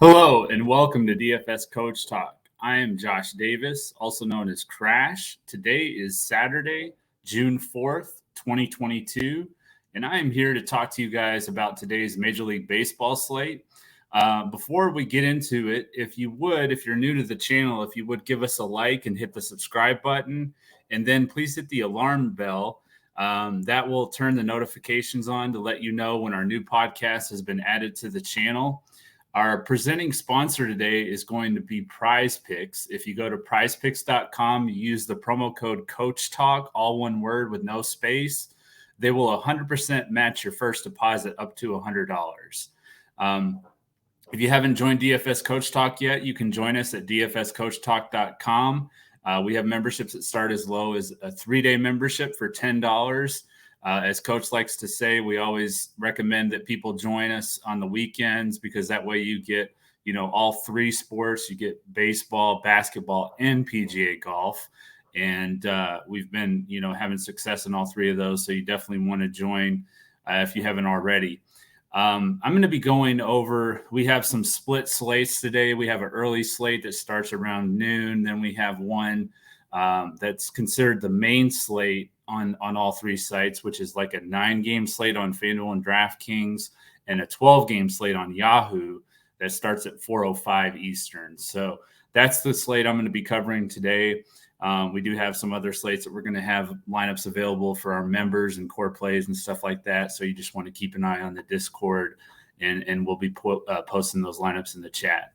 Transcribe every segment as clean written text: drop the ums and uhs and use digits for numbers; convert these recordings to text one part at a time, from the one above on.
Hello and welcome to DFS Coach Talk. I am Josh Davis, also known as Crash. Today is Saturday, June 4th, 2022, and I am here to talk to you guys about today's Major League Baseball slate. Before we get into it, if you're new to the channel, if you would give us a like and hit the subscribe button, and then please hit the alarm bell. That will turn the notifications on to let you know when our new podcast has been added to the channel. Our presenting sponsor today is going to be Prizepicks. If you go to prizepicks.com, you use the promo code CoachTalk, all one word with no space, they will 100% match your first deposit up to $100. If you haven't joined DFS Coach Talk yet, you can join us at dfscoachtalk.com. We have memberships that start as low as a 3-day membership for $10. As Coach likes to say, we always recommend that people join us on the weekends because that way you get, all three sports. You get baseball, basketball, and PGA golf. And we've been, having success in all three of those. So you definitely want to join if you haven't already. I'm going to be going over, we have some split slates today. We have an early slate that starts around noon. Then we have one that's considered the main slate on all three sites, which is like a 9-game slate on FanDuel and Draftkings and a 12-game slate on Yahoo that starts at 4:05 Eastern. So that's the slate I'm going to be covering today. We do have some other slates that we're going to have lineups available for our members and core plays and stuff like that. So you just want to keep an eye on the Discord and we'll be posting those lineups in the chat.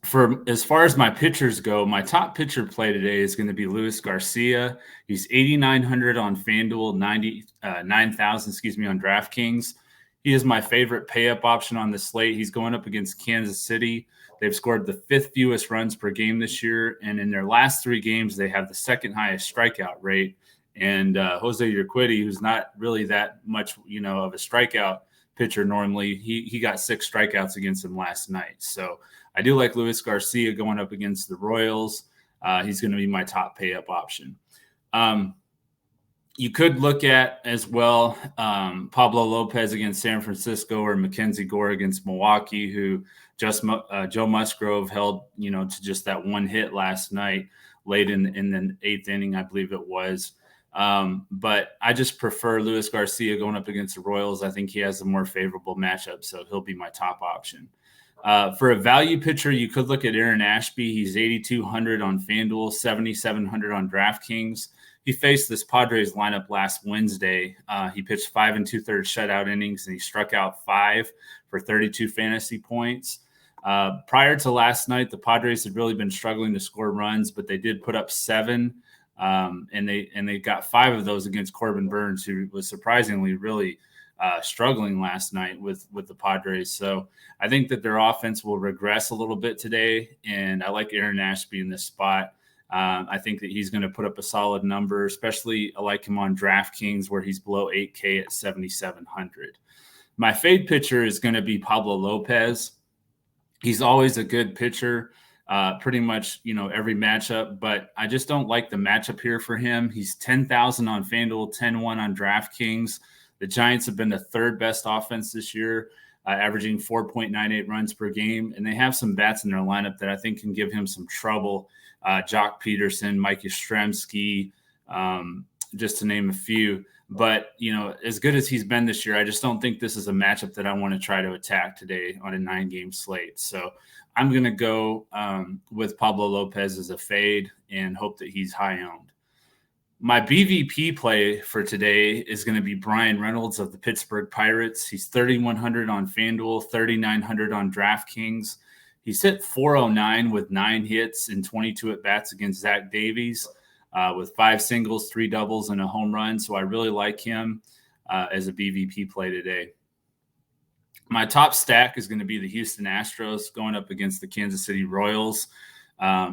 For as far as my pitchers go, my top pitcher play today is going to be Luis Garcia. He's 8,900 on FanDuel, 9,000, on DraftKings. He is my favorite pay-up option on the slate. He's going up against Kansas City. They've scored the 5th fewest runs per game this year, and in their last 3 games, they have the 2nd highest strikeout rate. And Jose Urquidy, who's not really that much, of a strikeout pitcher normally, he got 6 strikeouts against him last night. So I do like Luis Garcia going up against the Royals. He's going to be my top pay-up option. You could look at as well Pablo Lopez against San Francisco or Mackenzie Gore against Milwaukee, who Joe Musgrove held, to just that one hit last night late in the 8th inning, I believe it was. But I just prefer Luis Garcia going up against the Royals. I think he has a more favorable matchup, so he'll be my top option. For a value pitcher, you could look at Aaron Ashby. He's 8,200 on FanDuel, 7,700 on DraftKings. He faced this Padres lineup last Wednesday. He pitched 5 2/3 shutout innings, and he struck out 5 for 32 fantasy points. Prior to last night, the Padres had really been struggling to score runs, but they did put up 7, and they got 5 of those against Corbin Burns, who was surprisingly really struggling last night with the Padres. So I think that their offense will regress a little bit today, and I like Aaron Ashby in this spot. I think that he's going to put up a solid number, especially I like him on DraftKings where he's below 8K at 7,700. My fade pitcher is going to be Pablo Lopez. He's always a good pitcher, pretty much, every matchup, but I just don't like the matchup here for him. He's 10,000 on FanDuel, 10-1 on DraftKings. The Giants have been the 3rd best offense this year, averaging 4.98 runs per game, and they have some bats in their lineup that I think can give him some trouble. Jock Peterson, Mike Yastrzemski, just to name a few. But, as good as he's been this year, I just don't think this is a matchup that I want to try to attack today on a 9-game slate. So I'm going to go with Pablo Lopez as a fade and hope that he's high owned. My BVP play for today is going to be Brian Reynolds of the Pittsburgh Pirates. He's 3,100 on FanDuel, 3,900 on DraftKings. He's hit .409 with 9 hits and 22 at-bats against Zach Davies with 5 singles, 3 doubles, and a home run. So I really like him as a BVP play today. My top stack is going to be the Houston Astros going up against the Kansas City Royals.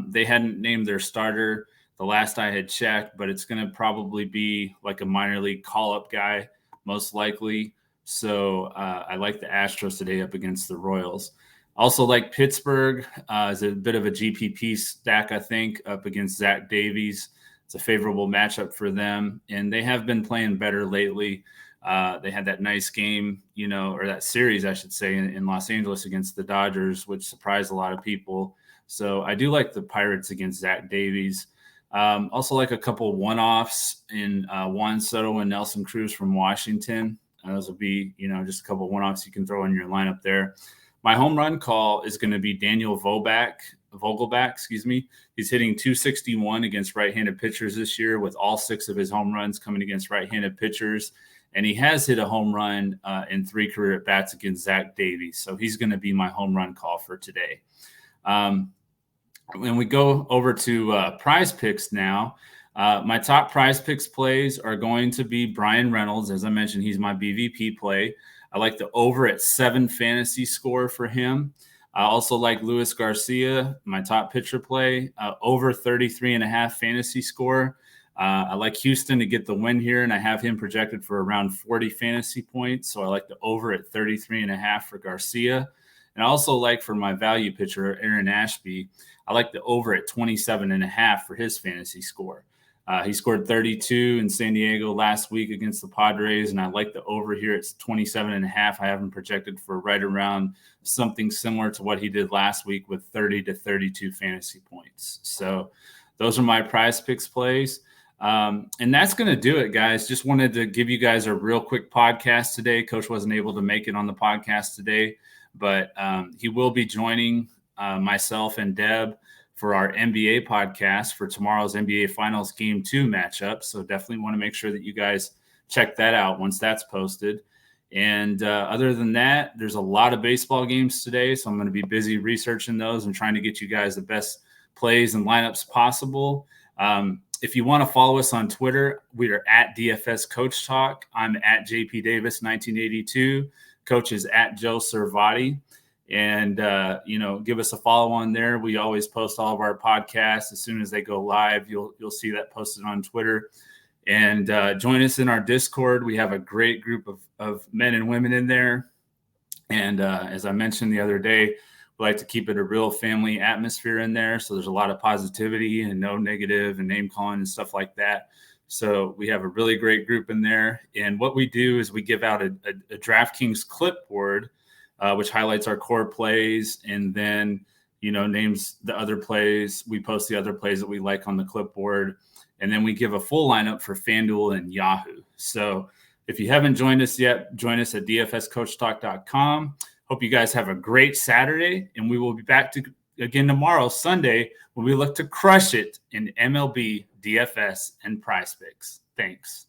They hadn't named their starter the last I had checked, but it's going to probably be like a minor league call-up guy, most likely. So I like the Astros today up against the Royals. Also like Pittsburgh is a bit of a GPP stack, I think, up against Zach Davies. It's a favorable matchup for them, and they have been playing better lately. They had that nice game, or that series, I should say, in Los Angeles against the Dodgers, which surprised a lot of people. So I do like the Pirates against Zach Davies. Also like a couple one-offs in Juan Soto and Nelson Cruz from Washington. Those will be, just a couple one-offs you can throw in your lineup there. My home run call is going to be Daniel Vogelback. He's hitting 261 against right-handed pitchers this year, with all 6 of his home runs coming against right-handed pitchers. And he has hit a home run in 3 career at-bats against Zach Davies. So he's going to be my home run call for today. When we go over to Prize Picks now, my top Prize Picks plays are going to be Brian Reynolds. As I mentioned, he's my BVP play. I like the over at 7 fantasy score for him. I also like Luis Garcia, my top pitcher play, over 33.5 fantasy score. I like Houston to get the win here, and I have him projected for around 40 fantasy points. So I like the over at 33.5 for Garcia. And I also like, for my value pitcher, Aaron Ashby, I like the over at 27.5 for his fantasy score. He scored 32 in San Diego last week against the Padres, and I like the over here at 27.5. I have him projected for right around something similar to what he did last week, with 30 to 32 fantasy points. So those are my Prize Picks plays. And that's going to do it, guys. Just wanted to give you guys a real quick podcast today. Coach wasn't able to make it on the podcast today, but he will be joining myself and Deb for our NBA podcast for tomorrow's NBA Finals Game 2 matchup. So definitely want to make sure that you guys check that out once that's posted. And other than that, there's a lot of baseball games today, so I'm going to be busy researching those and trying to get you guys the best plays and lineups possible. If you want to follow us on Twitter, we are at DFS Coach Talk. I'm at JP Davis 1982. Coach is at Joe Servati. And, give us a follow on there. We always post all of our podcasts. As soon as they go live, you'll see that posted on Twitter. And join us in our Discord. We have a great group of men and women in there. And as I mentioned the other day, we like to keep it a real family atmosphere in there. So there's a lot of positivity and no negative and name calling and stuff like that. So we have a really great group in there. And what we do is we give out a DraftKings clipboard, which highlights our core plays, and then, names the other plays. We post the other plays that we like on the clipboard, and then we give a full lineup for FanDuel and Yahoo. So if you haven't joined us yet, join us at dfscoachtalk.com. Hope you guys have a great Saturday, and we will be back again tomorrow, Sunday, when we look to crush it in MLB, DFS, and Prize Picks. Thanks.